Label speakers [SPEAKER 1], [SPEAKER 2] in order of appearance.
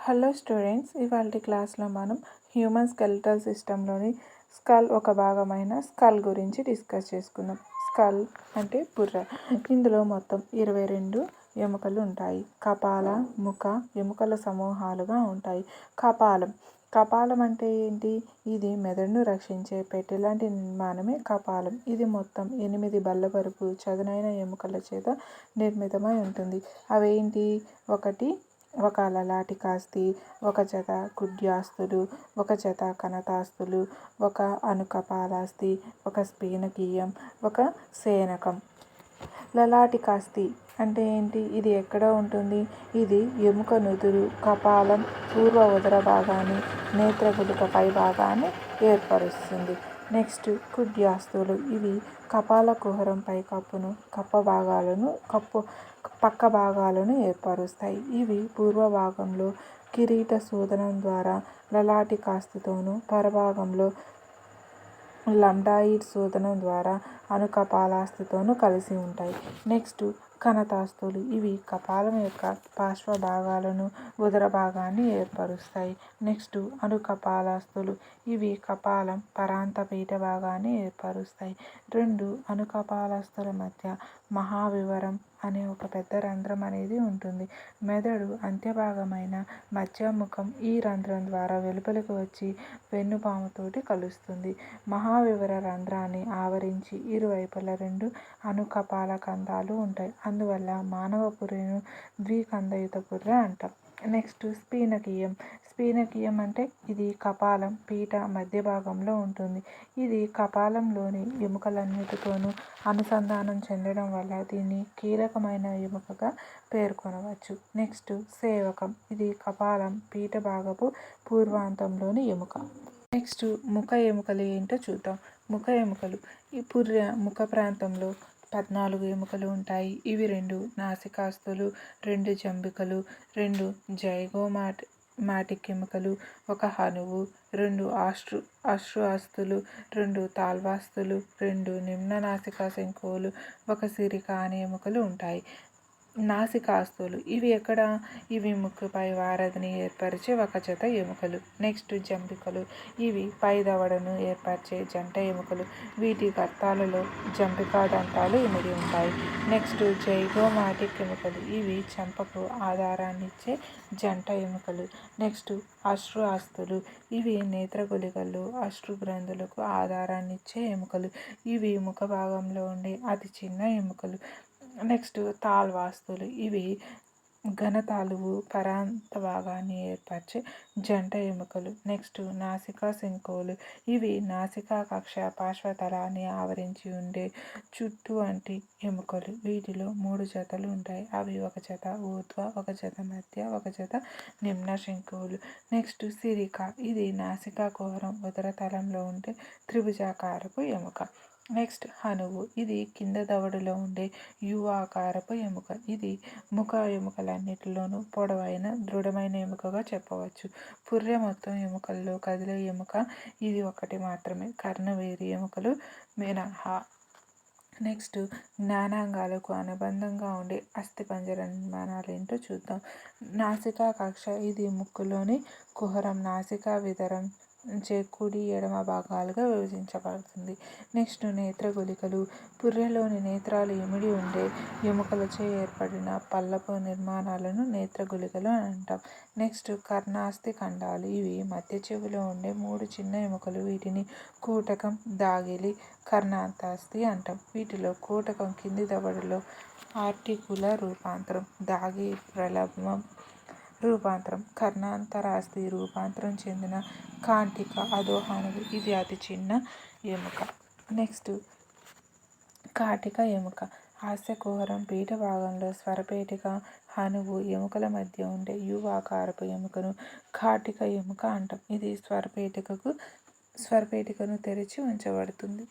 [SPEAKER 1] Hello students, ఇవాళ క్లాస్లో మనం హ్యూమన్ స్కెలిటల్ సిస్టంలోని స్కల్ ఒక భాగమైన స్కల్ గురించి డిస్కస్ చేసుకుందాం. స్కల్ అంటే బుర్ర. ఇందులో మొత్తం 22 ఎముకలు ఉంటాయి. కపాల, ముఖ ఎముకల సమూహాలుగా ఉంటాయి. కపాలం అంటే ఏంటి? ఇది మెదడును రక్షించే పెట్టెలాంటి నిర్మాణమే కపాలం. ఇది మొత్తం 8 బల్లపరుపు చదునైన ఎముకల చేత నిర్మితమై ఉంటుంది. అవేంటి? ఒక లలాటి కాస్తి, ఒక జత కుడ్యాస్తులు, ఒక జత కణతాస్తులు, ఒక అనుకపాలాస్తి, ఒక స్పీనకీయం, ఒక సేనకం. లలాటి కాస్తి అంటే ఏంటి? ఇది ఎక్కడ ఉంటుంది? ఇది ఎముక నుదురు, కపాలం పూర్వ ఉదర భాగాన్ని, నేత్రగుళిక పై భాగాన్ని ఏర్పరుస్తుంది. నెక్స్ట్ కుడ్యాస్తులు. ఇవి కపాల కుహరం పై కప్పును, పక్క భాగాలను ఏర్పరుస్తాయి. ఇవి పూర్వ భాగంలో కిరీట సూదనం ద్వారా లలాటి కాస్తితోనూ, పరభాగంలో లంబాయిడ్ సూదనం ద్వారా అనుకపాలాస్థితోనూ కలిసి ఉంటాయి. నెక్స్ట్ కణతాస్తులు. ఇవి కపాలం యొక్క పార్శ్వ భాగాలను, ఉదర భాగాన్ని ఏర్పరుస్తాయి. నెక్స్ట్ అనుకపాలాస్తులు. ఇవి కపాలం పరాంత పీఠ భాగాన్ని ఏర్పరుస్తాయి. 2 అనుకపాలాస్తుల మధ్య మహావివరం అనే ఒక పెద్ద రంధ్రం అనేది ఉంటుంది. మెదడు అంత్యభాగమైన మధ్యముఖం ఈ రంధ్రం ద్వారా వెలుపలికి వచ్చి వెన్నుపాముతోటి కలుస్తుంది. మహావివర రంధ్రాన్ని ఆవరించి ఇరువైపులా 2 అనుకపాల కందాలు ఉంటాయి. అందువల్ల మానవ పుర్రెను ద్వికందయుత పుర్రె అంటాం. నెక్స్ట్ స్పీనకీయం అంటే ఇది కపాలం పీఠ మధ్య భాగంలో ఉంటుంది. ఇది కపాలంలోని ఎముకలన్నిటితోనూ అనుసంధానం చెందడం వల్ల దీన్ని కీలకమైన ఎముకగా పేర్కొనవచ్చు. నెక్స్ట్ సేవకం. ఇది కపాలం పీఠ భాగపు పూర్వాంతంలోని ఎముక. నెక్స్ట్ ముఖ ఎముకలు ఏంటో చూద్దాం. ముఖ ఎముకలు. ఈ పుర్రె ముఖ ప్రాంతంలో 14 ఎముకలు ఉంటాయి. ఇవి 2 నాసికాస్తులు, 2 జంబికలు, 2 జైగోమాటిక్ ఎముకలు, 1 హనువు, 2 అశ్రు అస్తులు, 2 తాల్వాస్తులు, 2 నిమ్న నాసికా శంకువులు, 1 సిరిక అనే ఎముకలు ఉంటాయి. నాసికాస్తులు. ఇవి ముక్కుపై వారధిని ఏర్పరిచే ఒక జత ఎముకలు. నెక్స్ట్ జంబికలు. ఇవి పై దవడను ఏర్పరిచే జంట ఎముకలు. వీటి గర్తాలలో జంబికా దంతాలు ఇమిడి ఉంటాయి. నెక్స్ట్ జైగోమాటిక్ ఎముకలు. ఇవి చెంపకు ఆధారాన్నిచ్చే జంట ఎముకలు. నెక్స్ట్ అశ్రు అస్తులు. ఇవి నేత్రగుళికల్లో అశ్రు గ్రంథులకు ఆధారాన్నిచ్చే ఎముకలు. ఇవి ముఖ భాగంలో ఉండే అతి చిన్న ఎముకలు. నెక్స్ట్ తాల్వాస్తులు. ఇవి ఘనతాలువు పరాంత భాగాన్ని ఏర్పరిచే జంట ఎముకలు. నెక్స్ట్ నాసికా శంకువులు. ఇవి నాసికా కక్ష పార్శ్వతలాన్ని ఆవరించి ఉండే చుట్టు వంటి ఎముకలు. వీటిలో 3 జతలు ఉంటాయి. అవి 1 జత ఊర్ధ్వ, 1 జత మధ్య, 1 జత నిమ్న శంకువులు. నెక్స్ట్ సిరిక. ఇది నాసికా కుహరం ఉదరతలంలో ఉండే త్రిభుజాకారపు ఎముక. నెక్స్ట్ హనువు. ఇది కింద దవడలో ఉండే యు ఆకారపు ఎముక. ఇది ముఖ ఎముకలన్నిటిలోనూ పొడవైన దృఢమైన ఎముకగా చెప్పవచ్చు. పుర్రె మొత్తం ఎముకల్లో కదిలే ఎముక ఇది ఒకటి మాత్రమే, కర్ణవేరి ఎముకలు మినహా. నెక్స్ట్ జ్ఞానాంగాలకు అనుబంధంగా ఉండే అస్థిపంజర నిర్మాణాలు ఏంటో చూద్దాం. నాసికా కక్ష. ఇది ముక్కులోని కుహరం నాసికా విదరం చే కుడి ఎడమ భాగాలుగా విభజించబడుతుంది. నెక్స్ట్ నేత్రగుళికలు. పుర్రెలోని నేత్రాలు ఇమిడి ఉండే ఎముకలచే ఏర్పడిన పల్లపు నిర్మాణాలను నేత్రగుళికలు అని అంటాం. నెక్స్ట్ కర్ణాస్థి ఖండాలు. ఇవి మధ్య చెవిలో ఉండే 3 చిన్న ఎముకలు. వీటిని కూటకం, దాగిలి, కర్ణాంతాస్థి అంటాం. వీటిలో కూటకం కింది దవడలో ఆర్టికులర్ రూపాంతరం, దాగి ప్రలంబం రూపాంతరం, కర్ణాంతరాస్థి రూపాంతరం చెందిన కాంటిక అధోహనువు. ఇది అతి చిన్న ఎముక. నెక్స్ట్ కాటిక ఎముక. హాస్యకుహరం పీఠ భాగంలో స్వరపేటిక, హనువు ఎముకల మధ్య ఉండే యు ఆకారపు ఎముకను కాటిక ఎముక అంటాం. ఇది స్వరపేటికను తెరిచి ఉంచబడుతుంది.